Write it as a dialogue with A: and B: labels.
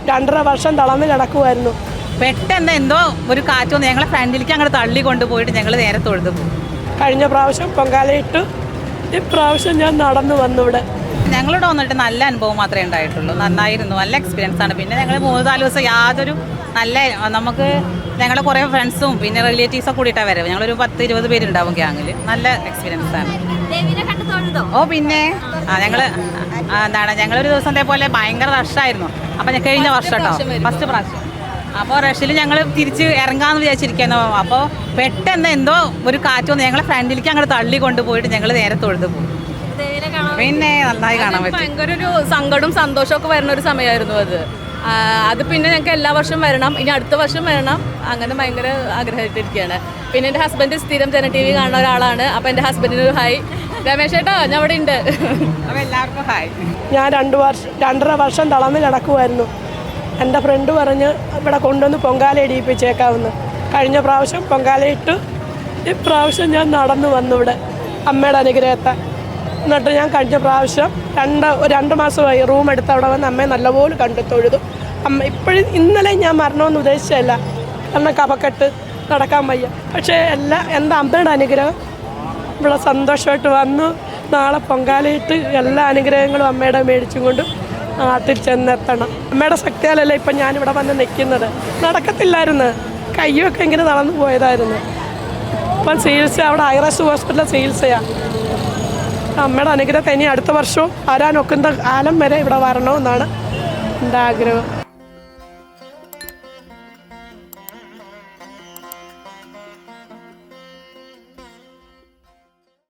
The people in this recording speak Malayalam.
A: 2.5 വർഷം തളർന്ന് കിടക്കുമായിരുന്നു.
B: പെട്ടെന്ന് എന്തോ ഒരു കാറ്റ് വന്ന് ഞങ്ങളെ ഫ്രണ്ടിലേക്ക് അങ്ങോട്ട് തള്ളി കൊണ്ടുപോയിട്ട് ഞങ്ങൾ നേരെ തൊഴുതു പോകും.
A: കഴിഞ്ഞ പ്രാവശ്യം പൊങ്കാലയിട്ട് ഇപ്രാവശ്യം ഞാൻ നടന്നു വന്നു. ഇവിടെ
B: ഞങ്ങളിവിടെ വന്നിട്ട് നല്ല അനുഭവം മാത്രമേ ഉണ്ടായിട്ടുള്ളൂ. നന്നായിരുന്നു, നല്ല എക്സ്പീരിയൻസ് ആണ്. പിന്നെ ഞങ്ങൾ 3-4 ദിവസം യാതൊരു നല്ല നമുക്ക് ഞങ്ങളുടെ കുറേ ഫ്രണ്ട്സും പിന്നെ റിലേറ്റീവ്സൊക്കെ കൂടിയിട്ടാണ് വരവ്. ഞങ്ങളൊരു 10-20 പേരുണ്ടാവും ഗ്യാങ്ങിൽ. നല്ല എക്സ്പീരിയൻസ് ആണ്. ഓ പിന്നെ ഞങ്ങളൊരു ദിവസം അതേപോലെ ഭയങ്കര റഷായിരുന്നു. അപ്പം കഴിഞ്ഞ വർഷം കേട്ടോ, ഫസ്റ്റ് പ്രാവശ്യം. അപ്പോൾ റഷിൽ ഞങ്ങൾ തിരിച്ച് ഇറങ്ങാമെന്ന് വിചാരിച്ചിരിക്കുന്നു. അപ്പോൾ പെട്ടെന്ന് എന്തോ ഒരു കാറ്റ് വന്ന് ഞങ്ങളെ ഫ്രണ്ടിലേക്ക് അങ്ങോട്ട് തള്ളി കൊണ്ടുപോയിട്ട് ഞങ്ങൾ നേരെ തൊഴുതു പോകും. പിന്നെ നന്നായി കാണാൻ പറ്റും.
C: ഭയങ്കര ഒരു സങ്കടവും സന്തോഷമൊക്കെ വരുന്ന ഒരു സമയമായിരുന്നു അത് പിന്നെ ഞങ്ങൾക്ക് എല്ലാ വർഷവും വരണം, ഇനി അടുത്ത വർഷം വരണം, അങ്ങനെ ഭയങ്കര ആഗ്രഹമായിട്ടിരിക്കുകയാണ്. പിന്നെ എൻ്റെ ഹസ്ബൻഡ് സ്ഥിരം ജന TV കാണുന്ന ഒരാളാണ്. അപ്പോൾ എൻ്റെ ഹസ്ബൻഡിനൊരു ഹായ്. രമേശ് ചേട്ടാ, ഞാൻ അവിടെ ഉണ്ട്.
B: അപ്പോൾ എല്ലാവർക്കും ഹായ്.
A: ഞാൻ 2.5 വർഷം തളർന്ന് കിടക്കുമായിരുന്നു. എൻ്റെ ഫ്രണ്ട് പറഞ്ഞ് ഇവിടെ കൊണ്ടുവന്ന് പൊങ്കാല ഇടിയിപ്പിച്ചേക്കാവുന്നു. കഴിഞ്ഞ പ്രാവശ്യം പൊങ്കാലയിട്ട് ഇപ്രാവശ്യം ഞാൻ നടന്നു വന്നു ഇവിടെ അമ്മയുടെ അനുഗ്രഹത്തെ. എന്നിട്ട് ഞാൻ കഴിഞ്ഞ പ്രാവശ്യം 2 മാസമായി റൂം എടുത്ത് അവിടെ വന്ന് അമ്മയെ നല്ലപോലെ കണ്ടു തൊഴുതു. അമ്മ ഇന്നലെ ഞാൻ മരണമെന്ന് ഉദ്ദേശിച്ചല്ല, കാരണം കഫക്കെട്ട് നടക്കാൻ വയ്യ. പക്ഷേ എന്താ അമ്മയുടെ അനുഗ്രഹം ഇവിടെ സന്തോഷമായിട്ട് വന്നു. നാളെ പൊങ്കാലയിട്ട് എല്ലാ അനുഗ്രഹങ്ങളും അമ്മയുടെ മേടിച്ചും കൊണ്ട് നാട്ടിൽ ചെന്നെത്തണം. അമ്മയുടെ ശക്തിയാലല്ല ഇപ്പം ഞാനിവിടെ വന്ന് നിൽക്കുന്നത്. നടക്കത്തില്ലായിരുന്നു, കയ്യൊക്കെ ഇങ്ങനെ നടന്നു പോയതായിരുന്നു. ഇപ്പം ചികിത്സ അവിടെ ഐറസ് ഹോസ്പിറ്റലിൽ ചികിത്സയാണ്. അമ്മയുടെ അനുഗ്രഹത്തെ ഇനി അടുത്ത വർഷവും വരാനൊക്കുന്ന കാലം വരെ ഇവിടെ വരണമെന്നാണ് എൻ്റെ ആഗ്രഹം.